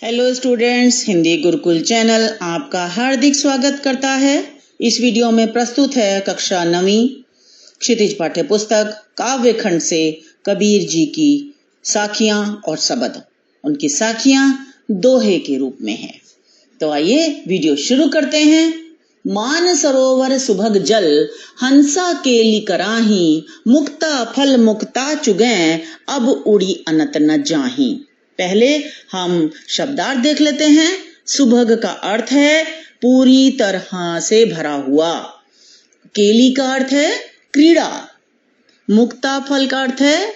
Hello students, Hindi Gurukul channel आपका हार्दिक स्वागत करता है। इस वीडियो में प्रस्तुत है कक्षा 9वीं क्षितिज पाठ्य पुस्तक काव्य खंड से कबीर जी की साखियां और शब्द। उनकी साखियां दोहे के रूप में है। तो आइए वीडियो शुरू करते हैं। मान सरोवर सुभग जल हंसा केली कराही, मुक्ता फल मुक्ता चुगै अब उड़ी अनत न जाही। पहले हम शब्दार्थ देख लेते हैं। सुभग का अर्थ है पूरी तरह से भरा हुआ। केली का अर्थ है क्रीड़ा। मुक्ता फल का अर्थ है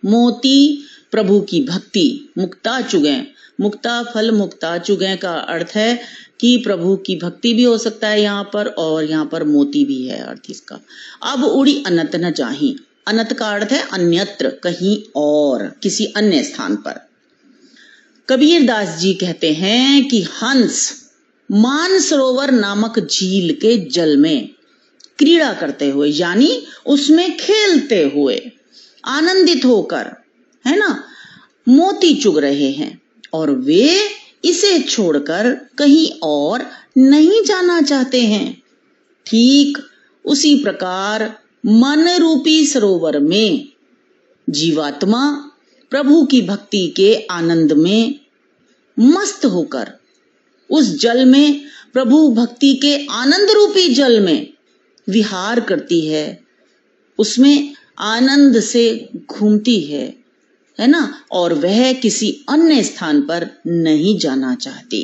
मोती, प्रभु की भक्ति। मुक्ता चुगै, मुक्ता फल मुक्ता चुगै का अर्थ है कि प्रभु की भक्ति भी हो सकता है यहाँ पर, और यहाँ पर मोती भी है अर्थ इसका। अब उड़ी अनत न जाही, अनत का अर्थ है अन्यत्र, कहीं और, किसी अन्य स्थान पर। कबीर दास जी कहते हैं कि हंस मानसरोवर नामक झील के जल में क्रीड़ा करते हुए, यानी उसमें खेलते हुए, आनंदित होकर, है ना, मोती चुग रहे हैं, और वे इसे छोड़कर कहीं और नहीं जाना चाहते हैं। ठीक उसी प्रकार मन रूपी सरोवर में जीवात्मा प्रभु की भक्ति के आनंद में मस्त होकर उस जल में, प्रभु भक्ति के आनंद रूपी जल में विहार करती है, उसमें आनंद से घूमती है ना, और वह किसी अन्य स्थान पर नहीं जाना चाहती।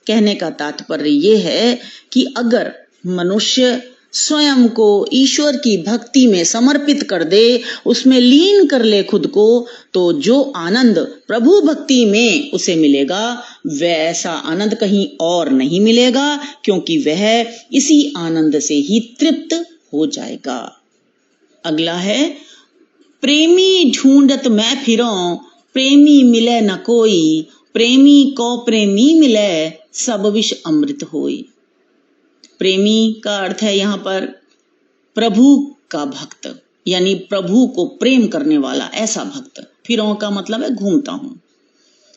कहने का तात्पर्य यह है कि अगर मनुष्य स्वयं को ईश्वर की भक्ति में समर्पित कर दे, उसमें लीन कर ले खुद को, तो जो आनंद प्रभु भक्ति में उसे मिलेगा वैसा आनंद कहीं और नहीं मिलेगा, क्योंकि वह इसी आनंद से ही तृप्त हो जाएगा। अगला है, प्रेमी ढूंढत मैं फिरों प्रेमी मिले न कोई, प्रेमी को प्रेमी मिले सब विष अमृत होई। प्रेमी का अर्थ है यहाँ पर प्रभु का भक्त, यानी प्रभु को प्रेम करने वाला ऐसा भक्त। फिरों का मतलब है घूमता हूं।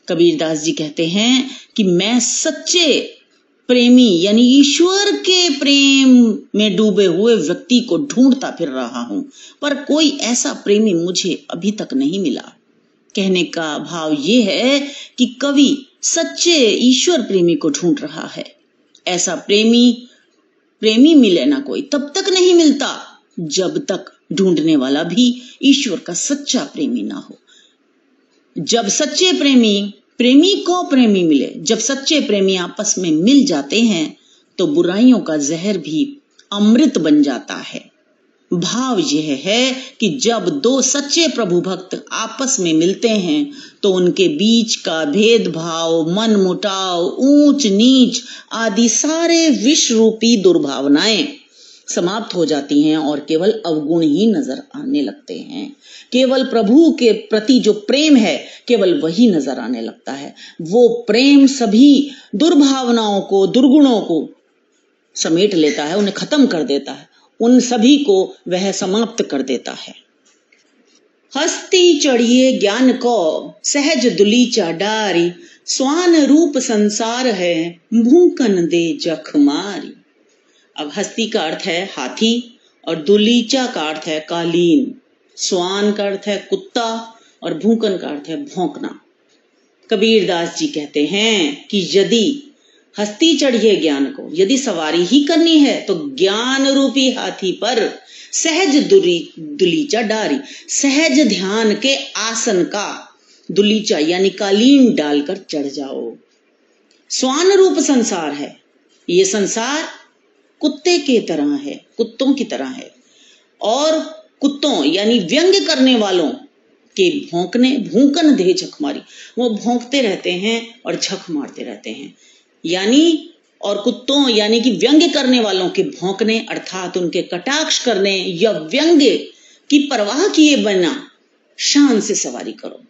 कबीर दास जी कहते हैं कि मैं सच्चे प्रेमी यानी ईश्वर के प्रेम में डूबे हुए व्यक्ति को ढूंढता फिर रहा हूं, पर कोई ऐसा प्रेमी मुझे अभी तक नहीं मिला। कहने का भाव ये है कि कवि सच्चे ईश्वर प्रेमी को ढूंढ रहा है। ऐसा प्रेमी मिले ना कोई, तब तक नहीं मिलता जब तक ढूंढने वाला भी ईश्वर का सच्चा प्रेमी ना हो। जब सच्चे प्रेमी को प्रेमी मिले, जब सच्चे प्रेमी आपस में मिल जाते हैं, तो बुराइयों का जहर भी अमृत बन जाता है। भाव यह है कि जब दो सच्चे प्रभु भक्त आपस में मिलते हैं, तो उनके बीच का भेदभाव, मन मुटाव, ऊंच नीच आदि सारे विष रूपी दुर्भावनाएं समाप्त हो जाती हैं और केवल अवगुण ही नजर आने लगते हैं। केवल प्रभु के प्रति जो प्रेम है, केवल वही नजर आने लगता है। वो प्रेम सभी दुर्भावनाओं को, दुर्गुणों को समेट लेता है, उन्हें खत्म कर देता है, उन सभी को वह समाप्त कर देता है। हस्ती चढ़िए ज्ञान को सहज दुलीचा डारी, स्वान रूप संसार है भूकन दे जख मारी। अब हस्ती का अर्थ है हाथी और दुलीचा का अर्थ है कालीन। स्वान का अर्थ है कुत्ता और भूकन का अर्थ है भौंकना। कबीर दास जी कहते हैं कि यदि हस्ती चढ़िए ज्ञान को, यदि सवारी ही करनी है, तो ज्ञान रूपी हाथी पर सहज दुलीचा डारी, सहज ध्यान के आसन का दुलीचा यानी कालीन डालकर चढ़ जाओ। स्वान रूप संसार है, ये संसार कुत्ते की तरह है, कुत्तों की तरह है, और कुत्तों यानी व्यंग करने वालों के भूकन दे झक मारी, वो भौंकते रहते हैं और झक मारते रहते हैं। यानी और कुत्तों यानी कि व्यंग्य करने वालों के भौंकने अर्थात उनके कटाक्ष करने या व्यंग्य की परवाह किए बिना शान से सवारी करो।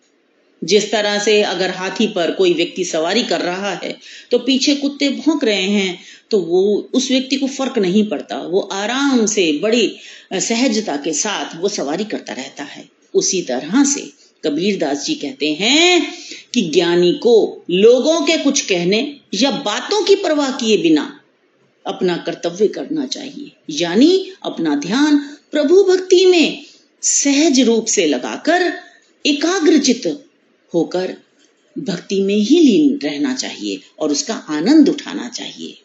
जिस तरह से अगर हाथी पर कोई व्यक्ति सवारी कर रहा है तो पीछे कुत्ते भौंक रहे हैं, तो वो उस व्यक्ति को फर्क नहीं पड़ता, वो आराम से बड़ी सहजता के साथ वो सवारी करता रहता है। उसी तरह से कबीर दास जी कहते हैं कि ज्ञानी को लोगों के कुछ कहने या बातों की परवाह किए बिना अपना कर्तव्य करना चाहिए, यानी अपना ध्यान प्रभु भक्ति में सहज रूप से लगाकर एकाग्रचित होकर भक्ति में ही लीन रहना चाहिए और उसका आनंद उठाना चाहिए।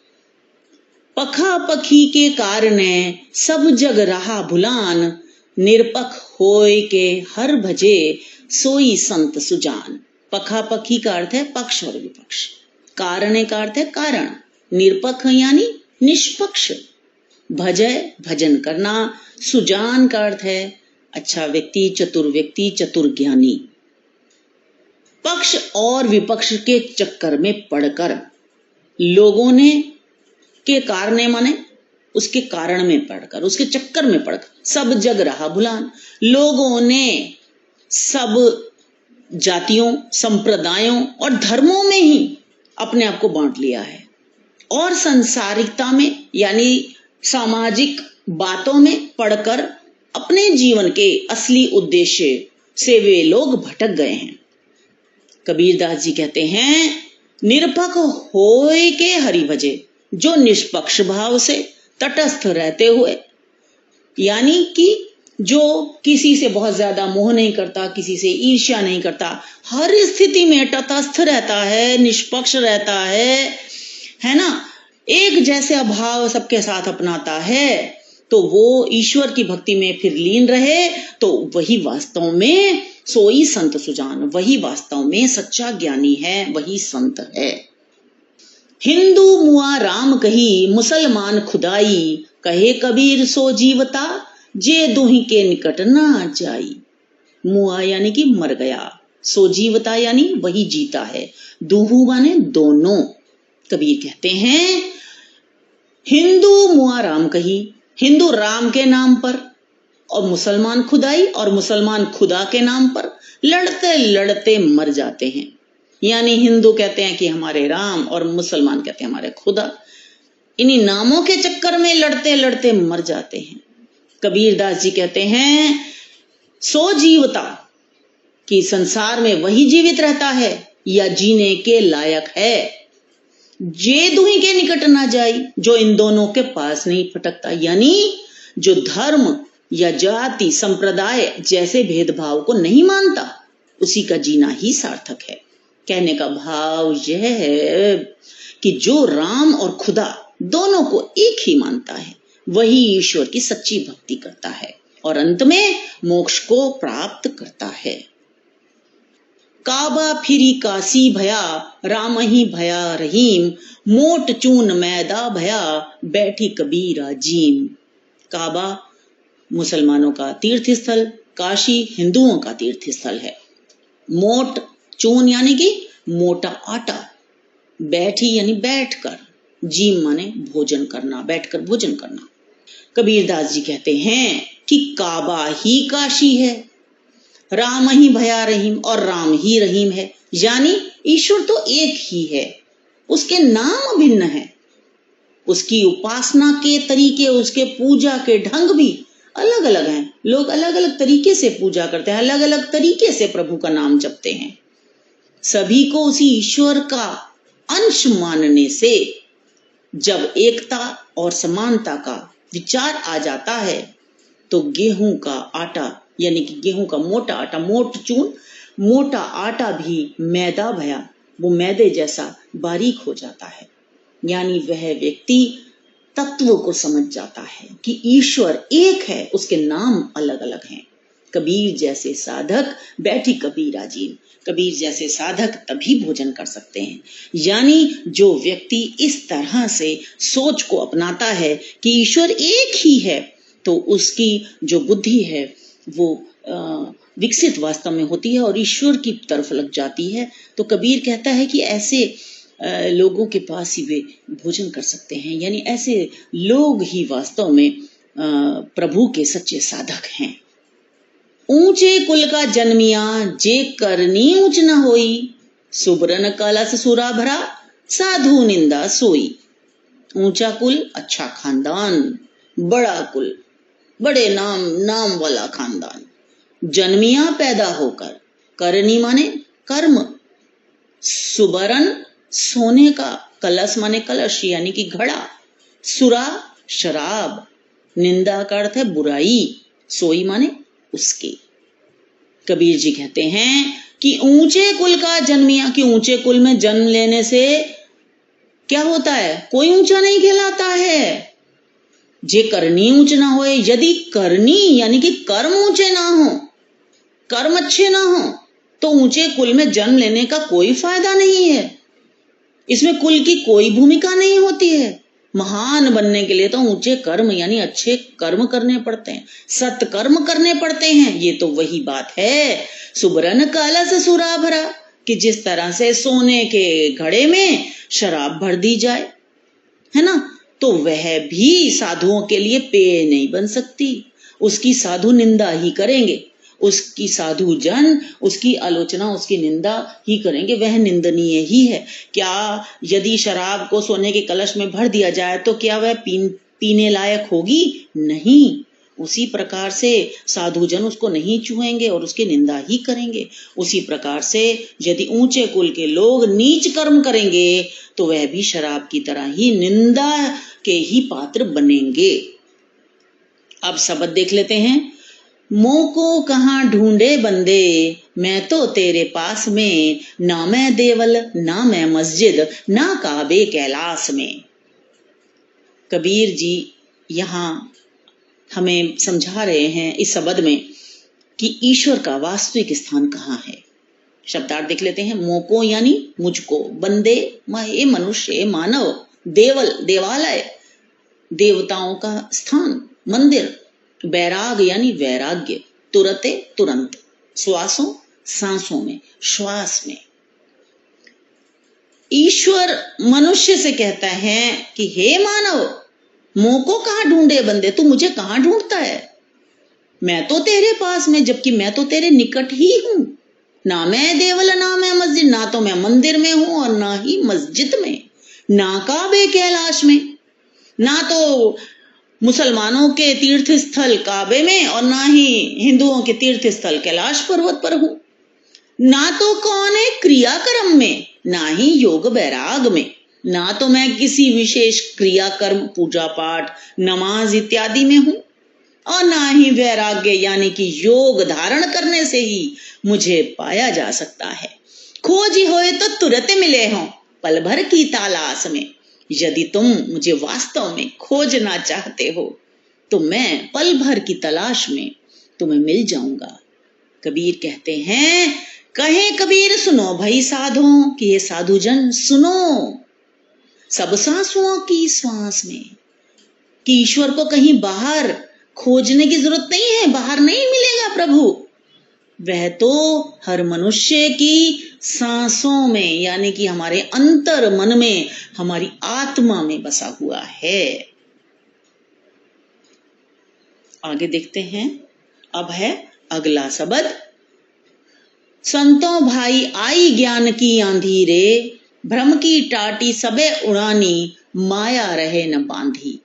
पखा पखी के कारणे सब जग रहा भुलान, निरपख होय के हर भजे सोई संत सुजान। पखा पखी का अर्थ है पक्ष और विपक्ष, कारणे का अर्थ है कारण, निरपख यानी निष्पक्ष, भजय भजन करना, सुजान का अर्थ है अच्छा व्यक्ति, चतुर ज्ञानी। पक्ष और विपक्ष के चक्कर में पड़कर लोगों ने के कारणे माने उसके कारण में पड़कर, उसके चक्कर में पड़कर सब जग रहा भुलान, लोगों ने सब जातियों, संप्रदायों और धर्मों में ही अपने आप को बांट लिया है और संसारिकता में यानी सामाजिक बातों में पड़कर अपने जीवन के असली उद्देश्य से वे लोग भटक गए हैं। कबीर दास जी कहते हैं, निरपख होय के हरि भजे, जो निष्पक्ष भाव से तटस्थ रहते हुए, यानी कि जो किसी से बहुत ज्यादा मोह नहीं करता, किसी से ईर्ष्या नहीं करता, हर स्थिति में तटस्थ रहता है, निष्पक्ष रहता है ना, एक जैसे भाव सबके साथ अपनाता है, तो वो ईश्वर की भक्ति में फिर लीन रहे, तो वही वास्तव में सोई संत सुजान, वही वास्तव में सच्चा ज्ञानी है, वही संत है। हिंदू मुआ राम कही, मुसलमान खुदाई, कहे कबीर सो जीवता, जे दुही के निकट ना जाई। मुआ यानी कि मर गया, सो जीवता यानी वही जीता है, दूहू माने दोनों। कबीर कहते हैं, हिंदू मुआ राम कही, हिंदू राम के नाम पर और मुसलमान खुदाई और मुसलमान खुदा के नाम पर लड़ते लड़ते मर जाते हैं। यानी हिंदू कहते हैं कि हमारे राम और मुसलमान कहते हैं हमारे खुदा, इन्हीं नामों के चक्कर में लड़ते लड़ते मर जाते हैं। कबीर दास जी कहते हैं, सो जीवता, कि संसार में वही जीवित रहता है या जीने के लायक है, जे दुही के निकट ना जाई, जो इन दोनों के पास नहीं फटकता, यानी जो धर्म या जाति संप्रदाय जैसे भेदभाव को नहीं मानता, उसी का जीना ही सार्थक है। कहने का भाव यह है कि जो राम और खुदा दोनों को एक ही मानता है, वही ईश्वर की सच्ची भक्ति करता है और अंत में मोक्ष को प्राप्त करता है। काबा फिरी काशी भया, राम ही भया रहीम, मोट चून मैदा भया, बैठी कबीरा जीम। काबा मुसलमानों का तीर्थ स्थल, काशी हिंदुओं का तीर्थ स्थल है। मोट चून यानी कि मोटा आटा, बैठी यानी बैठकर, जीम माने भोजन करना, बैठकर भोजन करना। कबीर दास जी कहते हैं कि काबा ही काशी है, राम ही भया रहीम और राम ही रहीम है, यानी ईश्वर तो एक ही है, उसके नाम भिन्न है, उसकी उपासना के तरीके, उसके पूजा के ढंग भी अलग अलग हैं। लोग अलग अलग तरीके से पूजा करते हैं, अलग अलग तरीके से प्रभु का नाम जपते हैं। सभी को उसी ईश्वर का अंश मानने से जब एकता और समानता का विचार आ जाता है, तो गेहूं का आटा यानी कि गेहूं का मोटा आटा, मोट चून, मोटा आटा भी मैदा भया, वो मैदे जैसा बारीक हो जाता है। यानी वह व्यक्ति तत्व को समझ जाता है कि ईश्वर एक है, उसके नाम अलग अलग हैं। कबीर जैसे साधक बैठी कबीरा जीन, कबीर जैसे साधक तभी भोजन कर सकते हैं। यानी जो व्यक्ति इस तरह से सोच को अपनाता है कि ईश्वर एक ही है, तो उसकी जो बुद्धि है वो विकसित वास्तव में होती है और ईश्वर की तरफ लग जाती है। तो कबीर कहता है कि ऐसे लोगों के पास ही वे भोजन कर सकते हैं, यानी ऐसे लोग ही वास्तव में प्रभु के सच्चे साधक हैं। ऊंचे कुल का जन्मिया, जे करनी ऊंच न होई, सुबरन कलश सुरा भरा, साधु निंदा सोई। ऊंचा कुल अच्छा खानदान, बड़ा कुल बड़े नाम वाला खानदान, जन्मिया पैदा होकर, करनी माने कर्म, सुबरन सोने का, कलश माने कलश यानी कि घड़ा, सुरा शराब, निंदा का अर्थ है बुराई, सोई माने उसके। कबीर जी कहते हैं कि ऊंचे कुल का जन्मिया, कि ऊंचे कुल में जन्म लेने से क्या होता है, कोई ऊंचा नहीं कहलाता है। जे करनी ऊंच ना होए, यदि करनी यानी कि कर्म ऊंचे ना हो, कर्म अच्छे ना हो, तो ऊंचे कुल में जन्म लेने का कोई फायदा नहीं है। इसमें कुल की कोई भूमिका नहीं होती है। महान बनने के लिए तो ऊंचे कर्म यानी अच्छे कर्म करने पड़ते हैं, सत्कर्म करने पड़ते हैं। ये तो वही बात है, सुबरन कलश सुरा भरा, कि जिस तरह से सोने के घड़े में शराब भर दी जाए, है ना, तो वह भी साधुओं के लिए पेय नहीं बन सकती। उसकी साधु निंदा ही करेंगे, उसकी साधु जन उसकी आलोचना, उसकी निंदा ही करेंगे, वह निंदनीय ही है। क्या यदि शराब को सोने के कलश में भर दिया जाए तो क्या वह पीने लायक होगी? नहीं। उसी प्रकार से साधु जन उसको नहीं छुएंगे और उसकी निंदा ही करेंगे। उसी प्रकार से यदि ऊंचे कुल के लोग नीच कर्म करेंगे तो वह भी शराब की तरह ही निंदा के ही पात्र बनेंगे। अब शब्द देख लेते हैं। मों को कहाँ ढूंढे बंदे, मैं तो तेरे पास में, ना मैं देवल ना मैं मस्जिद, ना काबे कैलाश में। कबीर जी यहाँ हमें समझा रहे हैं इस शब्द में कि ईश्वर का वास्तविक स्थान कहाँ है। शब्दार्थ देख लेते हैं। मों को यानी मुझको, बंदे हे मनुष्य मानव, देवल देवालय देवताओं का स्थान मंदिर, बैराग यानी वैराग्य, तुरते तुरंत, श्वासों सांसों में, श्वास में। ईश्वर मनुष्य से कहता है कि हे मानव, मों को कहाँ ढूंढे बंदे, तू मुझे कहाँ ढूंढता है? मैं तो तेरे पास में, जबकि मैं तो तेरे निकट ही हूं। ना मैं देवल ना मैं मस्जिद, ना तो मैं मंदिर में हूं और ना ही मस्जिद में, ना काबे कैलाश में, ना तो मुसलमानों के तीर्थ स्थल काबे में और ना ही हिंदुओं के तीर्थ स्थल कैलाश पर्वत पर हूं, ना तो कौन है क्रियाकर्म में, ना ही योग बैराग में, ना तो मैं किसी विशेष क्रिया कर्म पूजा पाठ नमाज इत्यादि में हूं, और ना ही वैराग्य यानी कि योग धारण करने से ही मुझे पाया जा सकता है। खोज होए तो तुरंत मिले हों पल भर की तलाश में। यदि तुम मुझे वास्तव में खोजना चाहते हो तो मैं पल भर की तलाश में तुम्हें मिल जाऊंगा। कबीर कहते हैं, कहे कबीर सुनो भाई साधो, कि ये साधु जन सुनो, सब सांसों की श्वास में, कि ईश्वर को कहीं बाहर खोजने की जरूरत नहीं है, बाहर नहीं मिलेगा प्रभु, वह तो हर मनुष्य की सांसों में यानी कि हमारे अंतर मन में, हमारी आत्मा में बसा हुआ है। आगे देखते हैं। अब है अगला शब्द। संतों भाई आई ज्ञान की आंधी रे, भ्रम की टाटी सबे उड़ानी, माया रहे न बांधी।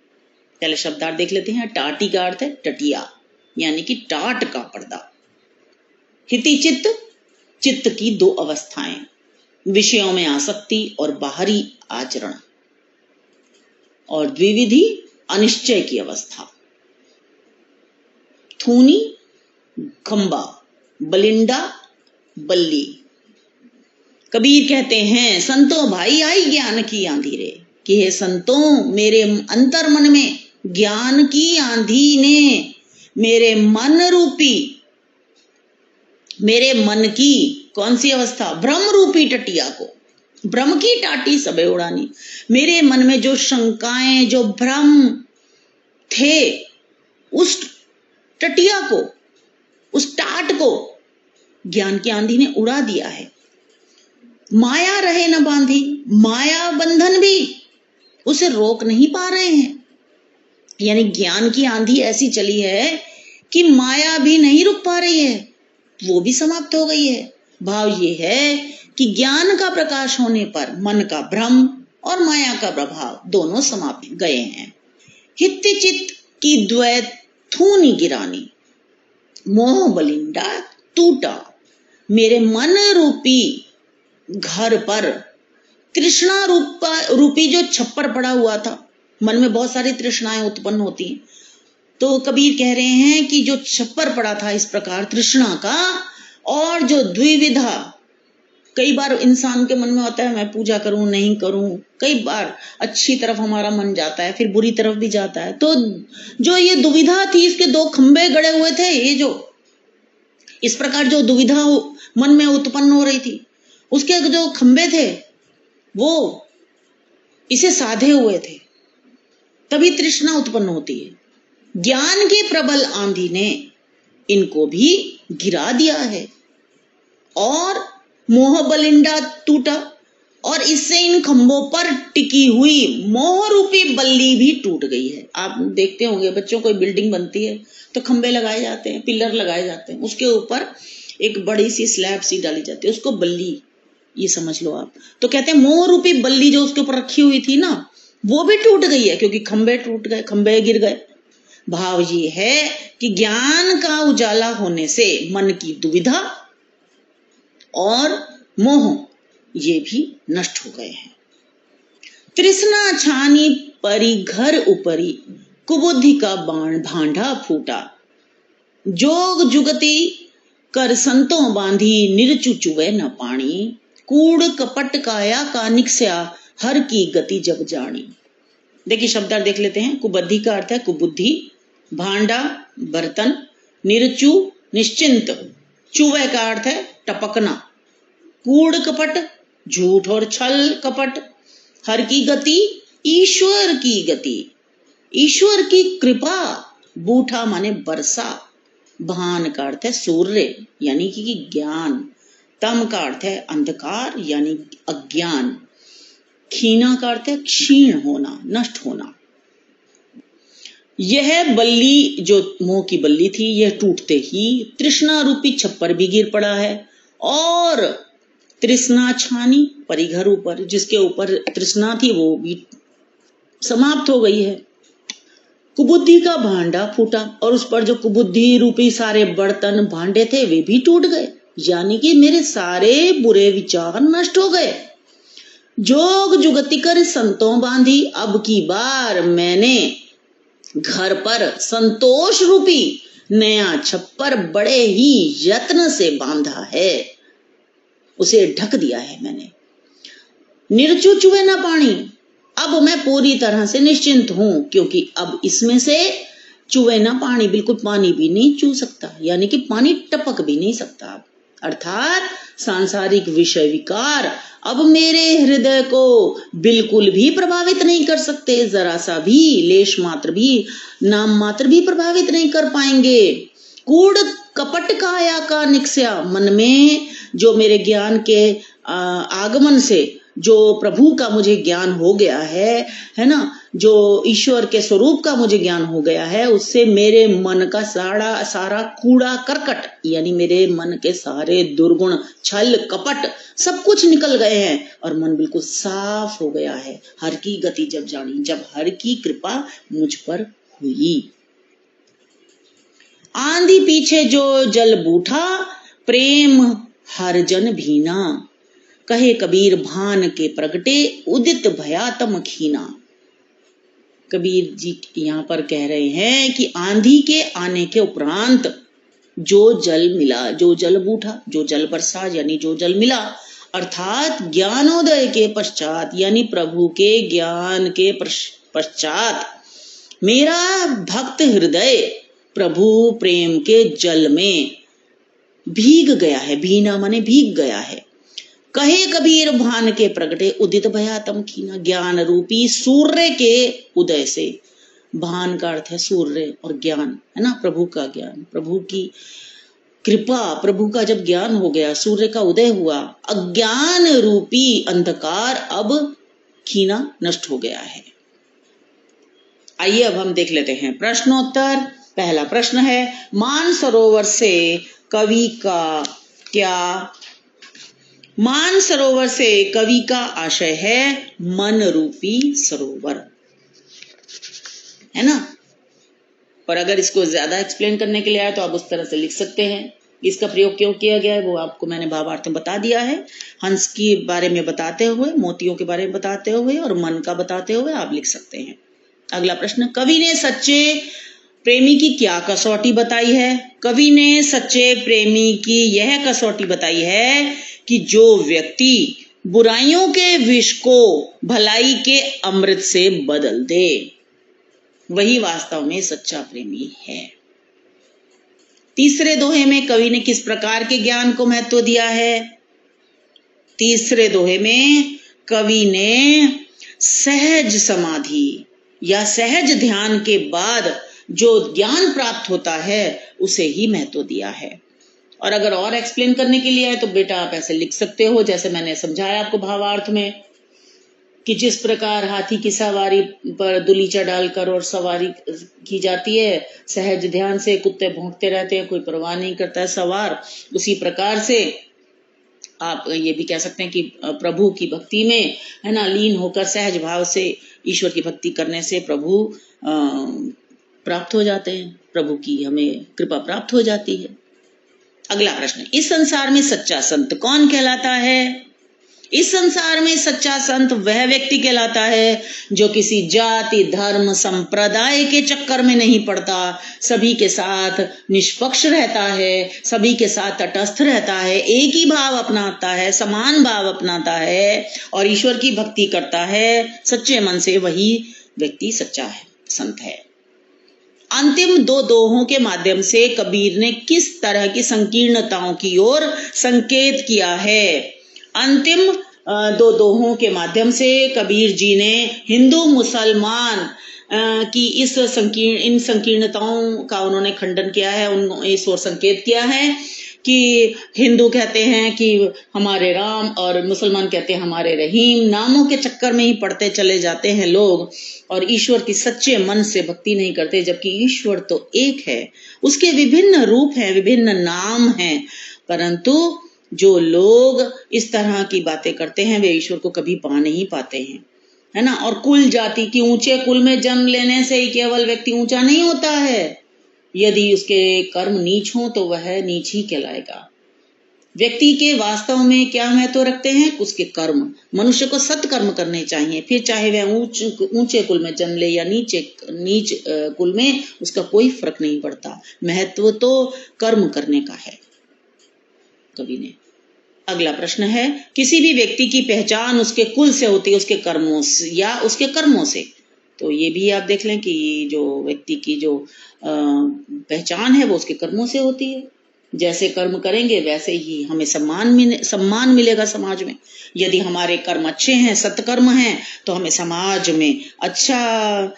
पहले शब्दार्थ देख लेते हैं। टाटी का अर्थ है टटिया यानी कि टाट का पर्दा। हिति चित्त, चित्त की दो अवस्थाएं, विषयों में आसक्ति और बाहरी आचरण, और द्विविधि अनिश्चय की अवस्था। थूनी खंबा, बलिंडा बल्ली। कबीर कहते हैं, संतों भाई आई ज्ञान की आंधी रे, कि हे संतों, मेरे अंतर मन में ज्ञान की आंधी ने मेरे मन रूपी, मेरे मन की कौन सी अवस्था, भ्रम रूपी टटिया को, भ्रम की टाटी सबे उड़ानी। मेरे मन में जो शंकाएं, जो भ्रम थे, उस टटिया को, उस टाट को ज्ञान की आंधी ने उड़ा दिया है। माया रहे न बांधी, माया बंधन भी उसे रोक नहीं पा रहे हैं। यानी ज्ञान की आंधी ऐसी चली है कि माया भी नहीं रुक पा रही है, वो भी समाप्त हो गई है। भाव ये है कि ज्ञान का प्रकाश होने पर मन का भ्रम और माया का प्रभाव दोनों समाप्त गए हैं। हित चित्त की द्वैत थूनी गिरानी, मोह बलिंडा टूटा, मेरे मन रूपी घर पर तृष्णा रूपी जो छप्पर पड़ा हुआ था, मन में बहुत सारी तृष्णाएं उत्पन्न होती हैं, तो कबीर कह रहे हैं कि जो छप्पर पड़ा था इस प्रकार तृष्णा का, और जो द्विविधा, कई बार इंसान के मन में होता है मैं पूजा करूं नहीं करूं, कई बार अच्छी तरफ हमारा मन जाता है फिर बुरी तरफ भी जाता है, तो जो ये दुविधा थी, इसके दो खंबे गड़े हुए थे, ये जो इस प्रकार जो दुविधा मन में उत्पन्न हो रही थी, उसके जो खंबे थे वो इसे साधे हुए थे, तभी तृष्णा उत्पन्न होती है। ज्ञान की प्रबल आंधी ने इनको भी गिरा दिया है और मोह बलिंडा टूटा, और इससे इन खंभों पर टिकी हुई मोह रूपी बल्ली भी टूट गई है। आप देखते होंगे बच्चों, कोई बिल्डिंग बनती है तो खंबे लगाए जाते हैं, पिलर लगाए जाते हैं, उसके ऊपर एक बड़ी सी स्लैब सी डाली जाती है, उसको बल्ली ये समझ लो आप। तो कहते हैं मोह रूपी बल्ली जो उसके ऊपर रखी हुई थी ना, वो भी टूट गई है, क्योंकि खंबे टूट गए, खंबे गिर गए। भाव ये है कि ज्ञान का उजाला होने से मन की दुविधा और मोह ये भी नष्ट हो गए हैं। तृष्णा छानी परी घर उपरी, कुबुद्धि का बाण भांडा फूटा, जोग जुगति कर संतों बांधी, निर्चु चुवे न पानी, कूड़ कपट काया का निक्स्या, हर की गति जब जानी। देखिए शब्दार्थ देख लेते हैं। कुबुद्धि का अर्थ है कुबुद्धि, भांडा बर्तन, निर्चु निश्चिंत, चुवे का अर्थ है टपकना, कूड़ कपट झूठ और छल कपट, हर की गति ईश्वर की गति, ईश्वर की कृपा, बूठा माने बरसा, भान का अर्थ है सूर्य यानी कि ज्ञान, तम का अर्थ है अंधकार यानी अज्ञान, खीना का अर्थ है क्षीण होना, नष्ट होना। यह बल्ली जो मोह की बल्ली थी, यह टूटते ही तृष्णा रूपी छप्पर भी गिर पड़ा है, और तृष्णा छानी परिघर ऊपर, जिसके ऊपर तृष्णा थी वो भी समाप्त हो गई है। कुबुद्धि का भांडा फूटा, और उस पर जो कुबुद्धि रूपी सारे बर्तन भांडे थे वे भी टूट गए, यानी कि मेरे सारे बुरे विचार नष्ट हो गए। जोग जुगति कर संतों बांधी, अब की बार मैंने घर पर संतोष रूपी नया छप्पर बड़े ही यत्न से बांधा है, उसे ढक दिया है मैंने। निर्चु चुवे ना पानी, अब मैं पूरी तरह से निश्चिंत हूं, क्योंकि अब इसमें से चुवे ना पानी, बिल्कुल पानी भी नहीं चू सकता, यानी कि पानी टपक भी नहीं सकता। अर्थात सांसारिक विषय विकार अब मेरे हृदय को बिल्कुल भी प्रभावित नहीं कर सकते, जरा सा भी, लेश मात्र भी, नाम मात्र भी प्रभावित नहीं कर पाएंगे। कूड़ कपट काया का निक्स्या, मन में जो मेरे ज्ञान के आगमन से जो प्रभु का मुझे ज्ञान हो गया है ना, जो ईश्वर के स्वरूप का मुझे ज्ञान हो गया है, उससे मेरे मन का सारा कूड़ा करकट, यानी मेरे मन के सारे दुर्गुण, छल कपट सब कुछ निकल गए हैं और मन बिल्कुल साफ हो गया है। हर की गति जब जानी, जब हर की कृपा मुझ पर हुई। आंधी पीछे जो जल बूठा, प्रेम हर जन भीना, कहे कबीर भान के प्रगटे, उदित भयातम खीना। कबीर जी यहाँ पर कह रहे हैं कि आंधी के आने के उपरांत जो जल मिला, जो जल बूठा, जो जल बरसा, यानी जो जल मिला, अर्थात ज्ञानोदय के पश्चात, यानी प्रभु के ज्ञान के पश्चात मेरा भक्त हृदय प्रभु प्रेम के जल में भीग गया है। भीना माने भीग गया है। कहे कबीर भान के प्रगटे, उदित भयातम खीना, ज्ञान रूपी सूर्य के उदय से, भान का अर्थ है सूर्य और ज्ञान है ना, प्रभु का ज्ञान, प्रभु की कृपा, प्रभु का जब ज्ञान हो गया, सूर्य का उदय हुआ, अज्ञान रूपी अंधकार अब खीना, नष्ट हो गया है। आइए अब हम देख लेते हैं प्रश्नोत्तर। पहला प्रश्न है, मानसरोवर से कवि का क्या, मानसरोवर से कवि का आशय है मन रूपी सरोवर, है ना। और अगर इसको ज्यादा एक्सप्लेन करने के लिए आए तो आप उस तरह से लिख सकते हैं इसका प्रयोग क्यों किया गया है वो आपको मैंने भावार्थ में बता दिया है। हंस के बारे में बताते हुए, मोतियों के बारे में बताते हुए और मन का बताते हुए आप लिख सकते हैं। अगला प्रश्न, कवि ने सच्चे प्रेमी की क्या कसौटी बताई है? कवि ने सच्चे प्रेमी की यह कसौटी बताई है कि जो व्यक्ति बुराइयों के विष को भलाई के अमृत से बदल दे, वही वास्तव में सच्चा प्रेमी है। तीसरे दोहे में कवि ने किस प्रकार के ज्ञान को महत्व दिया है? तीसरे दोहे में कवि ने सहज समाधि या सहज ध्यान के बाद जो ज्ञान प्राप्त होता है उसे ही महत्व दिया है। और अगर और एक्सप्लेन करने के लिए है तो बेटा आप ऐसे लिख सकते हो, जैसे मैंने समझाया आपको भावार्थ में, कि जिस प्रकार हाथी की सवारी पर दुलीचा डालकर और सवारी की जाती है, सहज ध्यान से कुत्ते भौंकते रहते हैं, कोई परवाह नहीं करता है सवार, उसी प्रकार से आप ये भी कह सकते हैं कि प्रभु की भक्ति में है ना लीन होकर सहज भाव से ईश्वर की भक्ति करने से प्रभु प्राप्त हो जाते हैं, प्रभु की हमें कृपा प्राप्त हो जाती है। अगला प्रश्न, इस संसार में सच्चा संत कौन कहलाता है? इस संसार में सच्चा संत वह व्यक्ति कहलाता है जो किसी जाति, धर्म, संप्रदाय के चक्कर में नहीं पड़ता, सभी के साथ निष्पक्ष रहता है, सभी के साथ तटस्थ रहता है, एक ही भाव अपनाता है, समान भाव अपनाता है और ईश्वर की भक्ति करता है सच्चे मन से, वही व्यक्ति सच्चा है, संत है। अंतिम दो दोहों के माध्यम से कबीर ने किस तरह की संकीर्णताओं की ओर संकेत किया है? अंतिम दो दोहों के माध्यम से कबीर जी ने हिंदू मुसलमान की इन संकीर्णताओं का उन्होंने खंडन किया है, इस ओर संकेत किया है कि हिंदू कहते हैं कि हमारे राम और मुसलमान कहते हैं हमारे रहीम, नामों के चक्कर में ही पड़ते चले जाते हैं लोग और ईश्वर की सच्चे मन से भक्ति नहीं करते, जबकि ईश्वर तो एक है, उसके विभिन्न रूप हैं, विभिन्न नाम हैं, परंतु जो लोग इस तरह की बातें करते हैं वे ईश्वर को कभी पा नहीं पाते हैं, है ना। और कुल जाति की, ऊंचे कुल में जन्म लेने से ही केवल व्यक्ति ऊंचा नहीं होता है, यदि उसके कर्म नीच हो तो वह नीच ही कहलाएगा। व्यक्ति के वास्तव में क्या महत्व रखते हैं? उसके कर्म। मनुष्य को सत्कर्म करने चाहिए, फिर चाहे वह ऊंचे कुल में जन्म ले या नीच कुल में, उसका कोई फर्क नहीं पड़ता, महत्व तो कर्म करने का है, कवि ने। अगला प्रश्न है, किसी भी व्यक्ति की पहचान उसके कुल से होती है, उसके कर्मों से या उसके कर्मों से। तो ये भी आप देख लें कि जो व्यक्ति की जो पहचान है वो उसके कर्मों से होती है। जैसे कर्म करेंगे वैसे ही हमें सम्मान मिलेगा समाज में। यदि हमारे कर्म अच्छे हैं, सत्कर्म हैं, तो हमें समाज में अच्छा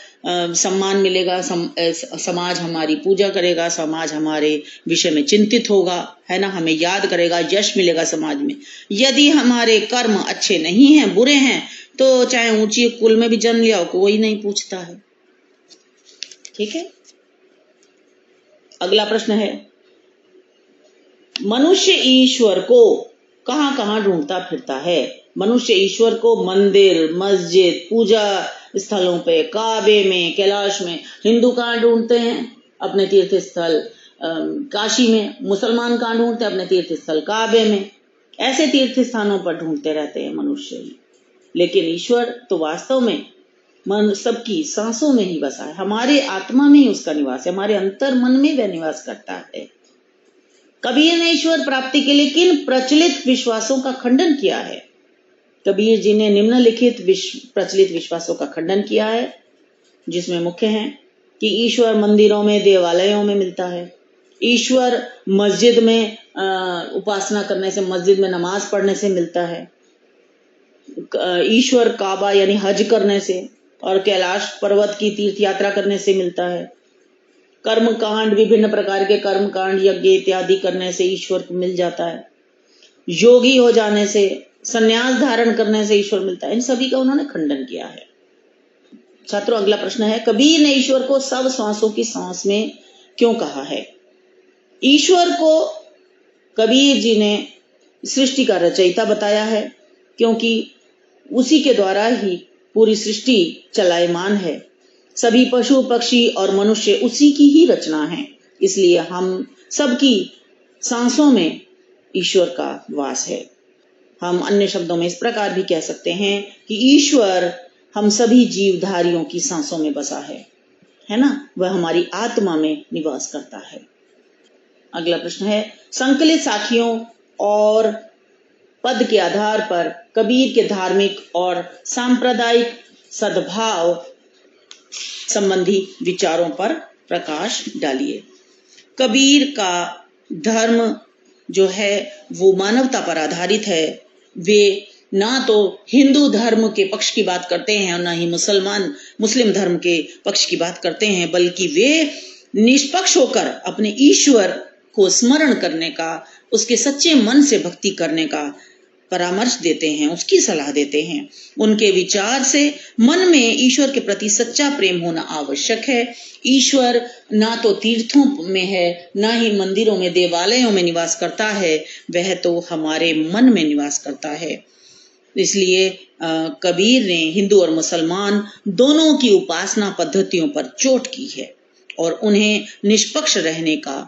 सम्मान मिलेगा, समाज हमारी पूजा करेगा, समाज हमारे विषय में चिंतित होगा, है ना, हमें याद करेगा, यश मिलेगा समाज में। यदि हमारे कर्म अच्छे नहीं हैं, बुरे हैं, तो चाहे ऊंची कुल में भी जन्म लिया हो, कोई नहीं पूछता है। ठीक है। अगला प्रश्न है, मनुष्य ईश्वर को कहां कहां ढूंढता फिरता है? मनुष्य ईश्वर को मंदिर, मस्जिद, पूजा स्थलों पे, काबे में, कैलाश में। हिंदू कहां ढूंढते हैं? अपने तीर्थ स्थल काशी में। मुसलमान कहां ढूंढते हैं? अपने तीर्थ स्थल काबे में। ऐसे तीर्थ स्थानों पर ढूंढते रहते हैं मनुष्य ही, लेकिन ईश्वर तो वास्तव में मन सबकी सांसों में ही बसा है, हमारे आत्मा में ही उसका निवास है, हमारे अंतर मन में वह निवास करता है। कबीर ने ईश्वर प्राप्ति के लिए किन प्रचलित विश्वासों का खंडन किया है? कबीर जी ने निम्नलिखित प्रचलित विश्वासों का खंडन किया है, जिसमें मुख्य है कि ईश्वर मंदिरों में, देवालयों में मिलता है, ईश्वर मस्जिद में उपासना करने से, मस्जिद में नमाज पढ़ने से मिलता है, ईश्वर काबा यानी हज करने से और कैलाश पर्वत की तीर्थ यात्रा करने से मिलता है, कर्म कांड, विभिन्न प्रकार के कर्म कांड, यज्ञ इत्यादि करने से ईश्वर को मिल जाता है, योगी हो जाने से, संन्यास धारण करने से ईश्वर मिलता है। इन सभी का उन्होंने खंडन किया है। छात्रों, अगला प्रश्न है, कबीर ने ईश्वर को सब श्वासों की सांस में क्यों कहा है? ईश्वर को कबीर जी ने सृष्टि का रचयिता बताया है, क्योंकि उसी के द्वारा ही पूरी सृष्टि चलायमान है। सभी पशु, पक्षी और मनुष्य उसी की ही रचना है, इसलिए हम सबकी सांसों में ईश्वर का वास है। हम अन्य शब्दों में इस प्रकार भी कह सकते हैं कि ईश्वर हम सभी जीवधारियों की सांसों में बसा है ना, वह हमारी आत्मा में निवास करता है। अगला प्रश्न है, संकलित साखियों और पद के आधार पर कबीर के धार्मिक और सांप्रदायिक सद्भाव संबंधी विचारों पर प्रकाश डालिए। कबीर का धर्म जो है वो मानवता पर आधारित है। वे ना तो हिंदू धर्म के पक्ष की बात करते हैं और ना ही मुस्लिम धर्म के पक्ष की बात करते हैं, बल्कि वे निष्पक्ष होकर अपने ईश्वर को स्मरण करने का, उसके सच्चे मन से भक्ति करने का परामर्श देते हैं, उसकी सलाह देते हैं। उनके विचार से मन में ईश्वर के प्रति सच्चा प्रेम होना आवश्यक है। ईश्वर ना तो तीर्थों में है, ना ही मंदिरों में, देवालयों में निवास करता है, वह तो हमारे मन में निवास करता है। इसलिए कबीर ने हिंदू और मुसलमान दोनों की उपासना पद्धतियों पर चोट की है और उन्हें निष्पक्ष रहने का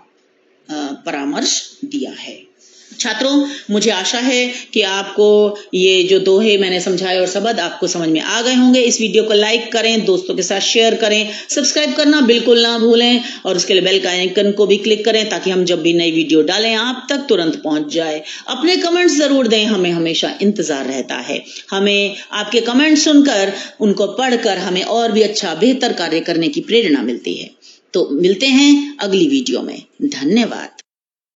परामर्श दिया है। छात्रों, मुझे आशा है कि आपको ये जो दोहे मैंने समझाए और शब्द आपको समझ में आ गए होंगे। इस वीडियो को लाइक करें, दोस्तों के साथ शेयर करें, सब्सक्राइब करना बिल्कुल ना भूलें और उसके लिए बेल का आइकन को भी क्लिक करें ताकि हम जब भी नई वीडियो डालें आप तक तुरंत पहुंच जाए। अपने कमेंट्स जरूर दें, हमें हमेशा इंतजार रहता है। हमें आपके कमेंट सुनकर, उनको पढ़कर हमें और भी अच्छा बेहतर कार्य करने की प्रेरणा मिलती है। तो मिलते हैं अगली वीडियो में। धन्यवाद।